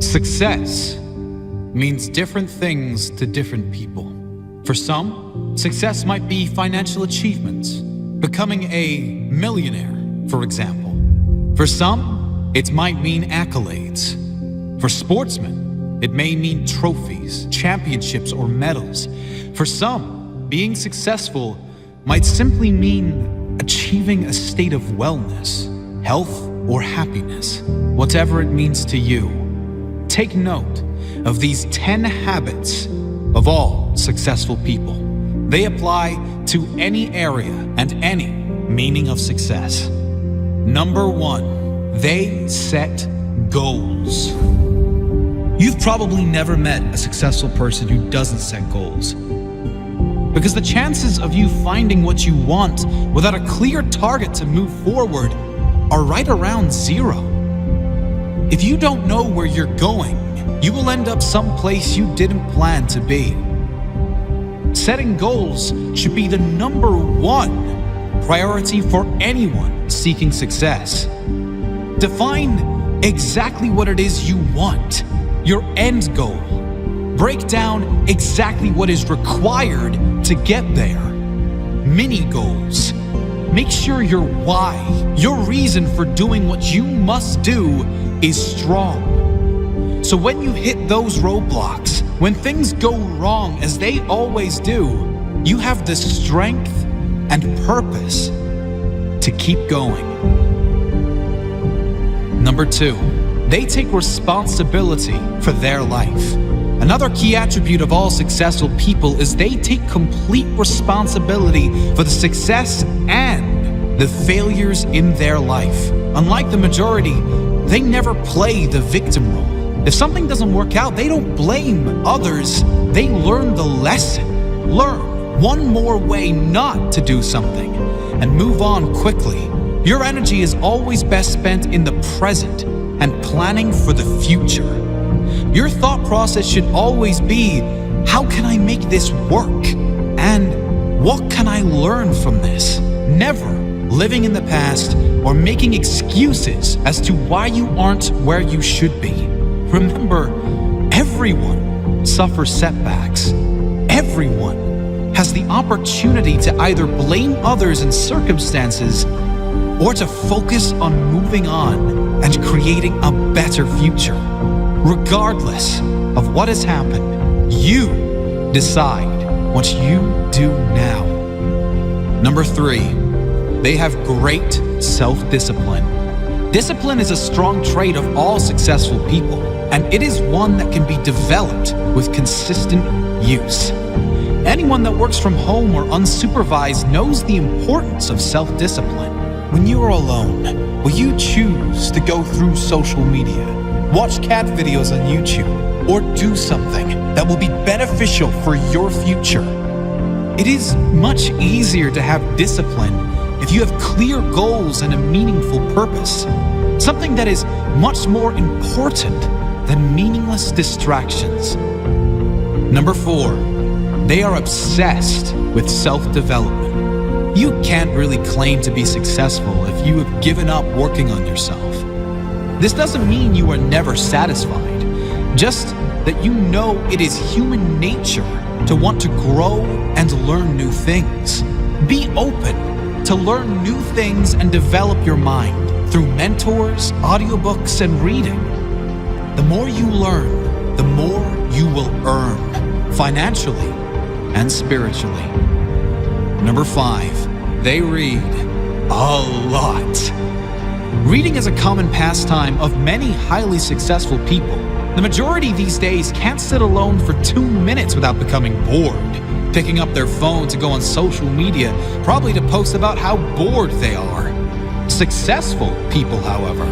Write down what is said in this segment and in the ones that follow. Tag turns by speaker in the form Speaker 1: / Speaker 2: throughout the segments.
Speaker 1: Success means different things to different people. For some, success might be financial achievements, becoming a millionaire, for example. For some, it might mean accolades. For sportsmen, it may mean trophies, championships, or medals. For some, being successful might simply mean achieving a state of wellness, health, or happiness. Whatever it means to you, take note of these 10 habits of all successful people. They apply to any area and any meaning of success. Number 1, they set goals. You've probably never met a successful person who doesn't set goals. Because the chances of you finding what you want without a clear target to move forward are right around 0. If you don't know where you're going, you will end up someplace you didn't plan to be. Setting goals should be the number 1 priority for anyone seeking success. Define exactly what it is you want, your end goal. Break down exactly what is required to get there. Mini goals. Make sure your why, your reason for doing what you must do, is strong. So when you hit those roadblocks, when things go wrong as they always do, you have the strength and purpose to keep going. Number 2, they take responsibility for their life. Another key attribute of all successful people is they take complete responsibility for the success and the failures in their life. Unlike the majority, they never play the victim role. If something doesn't work out, they don't blame others. They learn the lesson. Learn one more way not to do something and move on quickly. Your energy is always best spent in the present and planning for the future. Your thought process should always be, how can I make this work? And what can I learn from this? Never living in the past or making excuses as to why you aren't where you should be. Remember, everyone suffers setbacks. Everyone has the opportunity to either blame others and circumstances or to focus on moving on and creating a better future. Regardless of what has happened, you decide what you do now. Number 3, they have great self-discipline. Discipline is a strong trait of all successful people, and it is one that can be developed with consistent use. Anyone that works from home or unsupervised knows the importance of self-discipline. When you are alone, will you choose to go through social media, watch cat videos on YouTube, or do something that will be beneficial for your future? It is much easier to have discipline if you have clear goals and a meaningful purpose, something that is much more important than meaningless distractions. Number 4, they are obsessed with self-development. You can't really claim to be successful if you have given up working on yourself. This doesn't mean you are never satisfied, just that you know it is human nature to want to grow and learn new things. Be open to learn new things and develop your mind through mentors, audiobooks, and reading. The more you learn, the more you will earn, financially and spiritually. Number 5, they read a lot. Reading is a common pastime of many highly successful people. The majority these days can't sit alone for 2 minutes without becoming bored, picking up their phone to go on social media, probably to post about how bored they are. Successful people, however,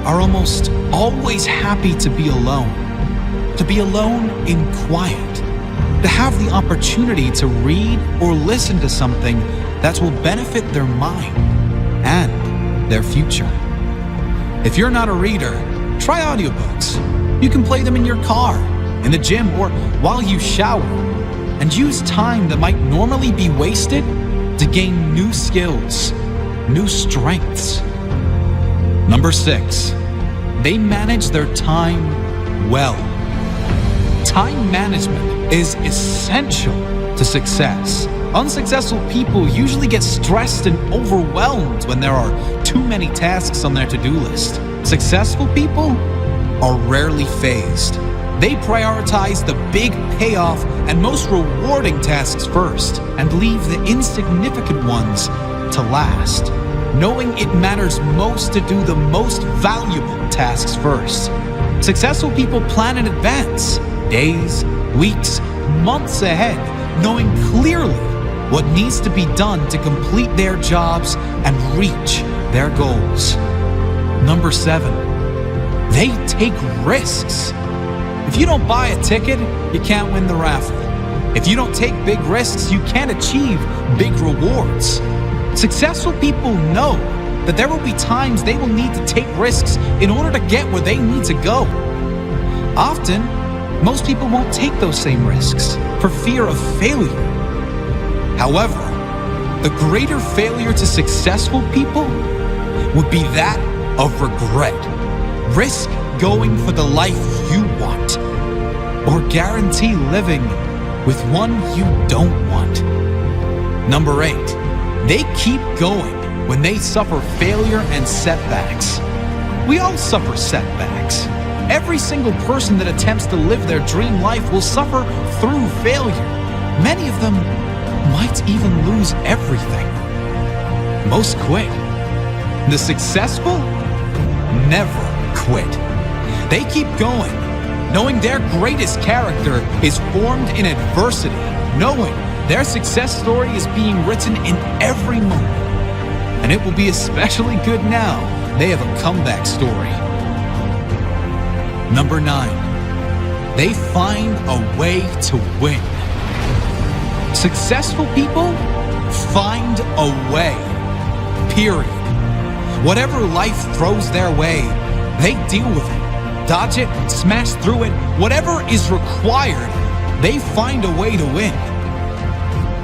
Speaker 1: are almost always happy to be alone in quiet, to have the opportunity to read or listen to something that will benefit their mind and their future. If you're not a reader, try audiobooks. You can play them in your car, in the gym, or while you shower, and use time that might normally be wasted to gain new skills, new strengths. Number 6, they manage their time well. Time management is essential to success. Unsuccessful people usually get stressed and overwhelmed when there are too many tasks on their to-do list. Successful people are rarely phased. They prioritize the big payoff and most rewarding tasks first and leave the insignificant ones to last, knowing it matters most to do the most valuable tasks first. Successful people plan in advance, days, weeks, months ahead, knowing clearly what needs to be done to complete their jobs and reach their goals. Number 7, they take risks. If you don't buy a ticket, you can't win the raffle. If you don't take big risks, you can't achieve big rewards. Successful people know that there will be times they will need to take risks in order to get where they need to go. Often, most people won't take those same risks for fear of failure. However, the greater failure to successful people would be that of regret. Risk going for the life you want, or guarantee living with one you don't want. Number 8, they keep going when they suffer failure and setbacks. We all suffer setbacks. Every single person that attempts to live their dream life will suffer through failure. Many of them might even lose everything. Most quit. The successful never quit. They keep going, knowing their greatest character is formed in adversity, knowing their success story is being written in every moment. And it will be especially good now they have a comeback story. Number 9, they find a way to win. Successful people find a way, period. Whatever life throws their way, they deal with it, dodge it, smash through it. Whatever is required, they find a way to win.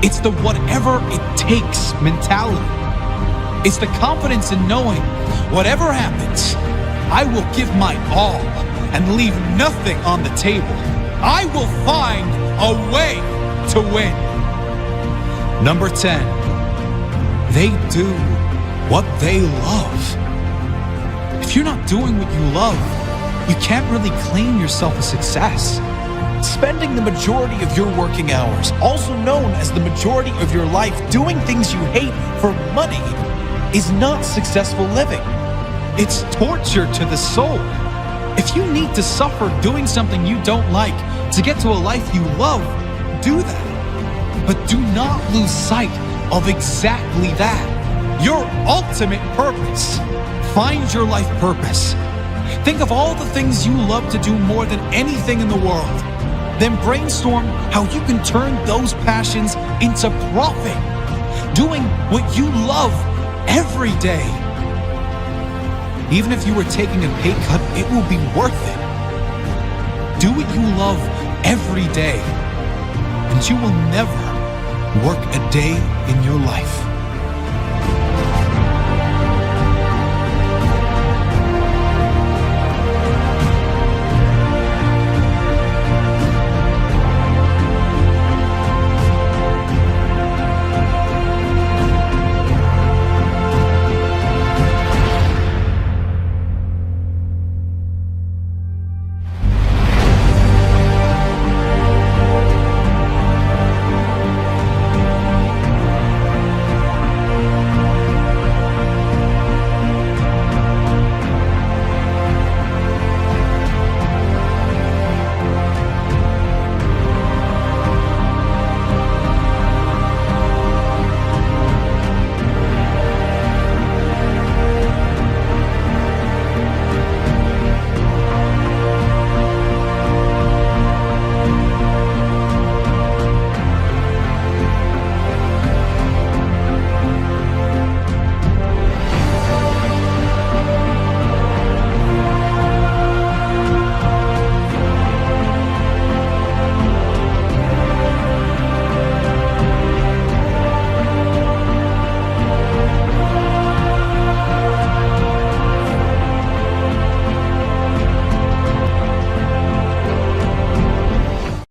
Speaker 1: It's the whatever it takes mentality. It's the confidence in knowing whatever happens, I will give my all and leave nothing on the table. I will find a way to win. Number 10, they do what they love. If you're not doing what you love, you can't really claim yourself a success. Spending the majority of your working hours, also known as the majority of your life, doing things you hate for money is not successful living. It's torture to the soul. If you need to suffer doing something you don't like to get to a life you love, do that. But do not lose sight of exactly that. Your ultimate purpose. Find your life purpose. Think of all the things you love to do more than anything in the world. Then brainstorm how you can turn those passions into profit. Doing what you love every day. Even if you were taking a pay cut, it will be worth it. Do what you love every day, and you will never work a day in your life.